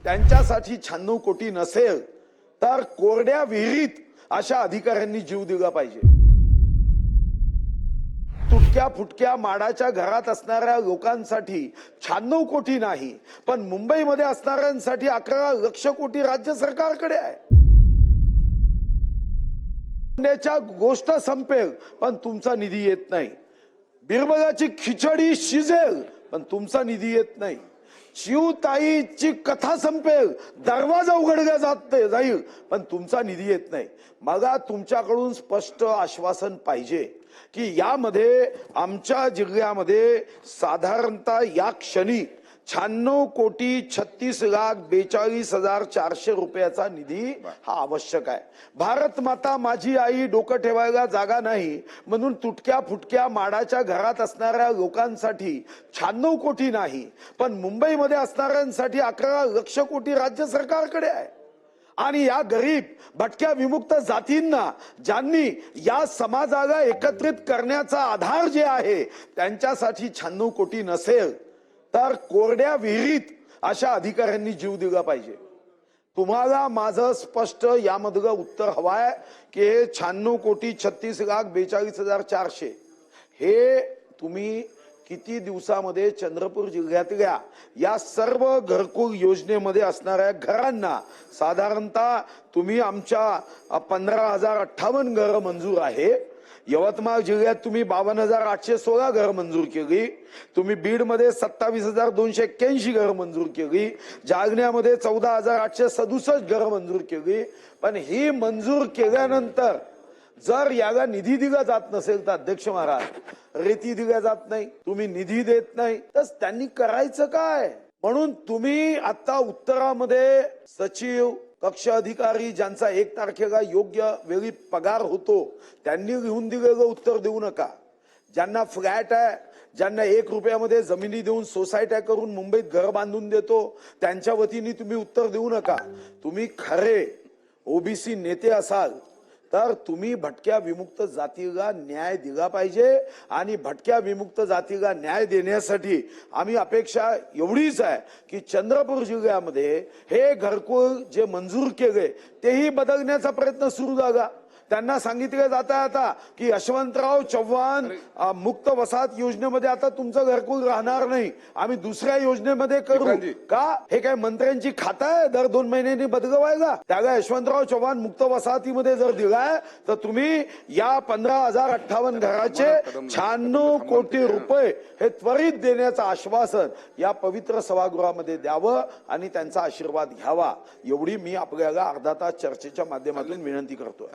त्यांच्यासाठी 96 कोटी नसेल तर कोरड्या विहिरीत अशा अधिकाऱ्यांनी जीव दिला पाहिजे। तुटक्या फुटक्या माडाच्या घरात असणाऱ्या लोकांसाठी 96 कोटी नाही, पण मुंबईमध्ये असणाऱ्यांसाठी 11 लक्ष कोटी राज्य सरकारकडे आहे। गोष्ट संपेल पण तुमचा निधी येत नाही। बिरबलाची खिचडी शिजेल पण तुमचा निधी येत नाही। शिवताईची कथा संपेल, दरवाजा उघडला जाईल पण तुमचा निधी येत नाही। मला तुमच्याकडून स्पष्ट आश्वासन पाहिजे की यामध्ये आमच्या जिल्ह्यामध्ये साधारणतः या क्षणी 96 कोटी 36,42,400 रुपयाचा निधी हा आवश्यक आहे। भारत माता माझी आई डोकं ठेवायला जागा नाही म्हणून तुटक्या फुटक्या माडाच्या घरात असणाऱ्या लोकांसाठी 96 कोटी नाही, पण मुंबईमध्ये असणाऱ्यांसाठी 11 लक्ष कोटी राज्य सरकारकडे आहे। आणि या गरीब भटक्या विमुक्त जातींना ज्यांनी या समाजाला एकत्रित करण्याचा आधार जे आहे त्यांच्यासाठी 96 कोटी नसेल तर कोरड्या विहिरीत अशा अधिकाऱ्यांनी जीव दिला पाहिजे। तुम्हाला माझं स्पष्ट यामधलं उत्तर हवाय की 96 कोटी 36,42,400 हे तुम्ही किती दिवसामध्ये चंद्रपूर जिल्ह्यातल्या या सर्व घरकुल योजनेमध्ये असणाऱ्या घरांना साधारणतः तुम्ही आमच्या 15,058 घरं मंजूर आहे। यवतमाळ जिल्ह्यात तुम्ही 52,816 घरं मंजूर केली। तुम्ही बीड मध्ये 27,281 घरं मंजूर केली। जालन्यामध्ये 14,867 घरं मंजूर केली। पण ही मंजूर केल्यानंतर जर याला निधी दिला जात नसेल तर अध्यक्ष महाराज रेती दिल्या जात नाही, तुम्ही निधी देत नाही, तर त्यांनी करायचं काय? म्हणून तुम्ही आता उत्तरामध्ये सचिव कक्ष अधिकारी ज्यांचा 1 तारखेला योग्य वेळी पगार होतो त्यांनी लिहून दिलेलं उत्तर देऊ नका। ज्यांना फ्लॅट आहे, ज्यांना 1 रुपयामध्ये जमिनी देऊन सोसायट्या करून मुंबईत घर बांधून देतो त्यांच्या वतीने तुम्ही उत्तर देऊ नका। तुम्ही खरे ओबीसी नेते असाल तर तुम्ही भटक्या विमुक्त जातीला न्याय दिला पाहिजे आणि भटक्या विमुक्त जातीला न्याय देण्यासाठी आम्ही अपेक्षा एवढीच आहे की चंद्रपूर जिल्ह्यामध्ये हे घरकुल जे मंजूर केले तेही बदलण्याचा प्रयत्न सुरू झाला। त्यांना सांगितले जात आहे आता की यशवंतराव चव्हाण मुक्त वसाहत योजनेमध्ये आता तुमचं घरकुल राहणार नाही, आम्ही दुसऱ्या योजनेमध्ये करू का? हे काय मंत्र्यांची खाता आहे दर 2 महिन्यांनी बदलवायला? त्याला यशवंतराव चव्हाण मुक्त वसाहतीमध्ये जर दिलाय तर तुम्ही या 15,058 घराचे 96 कोटी रुपये हे त्वरित देण्याचं आश्वासन या पवित्र सभागृहामध्ये द्यावं आणि त्यांचा आशीर्वाद घ्यावा एवढी मी आपल्याला अर्धा तास चर्चेच्या माध्यमातून विनंती करतो।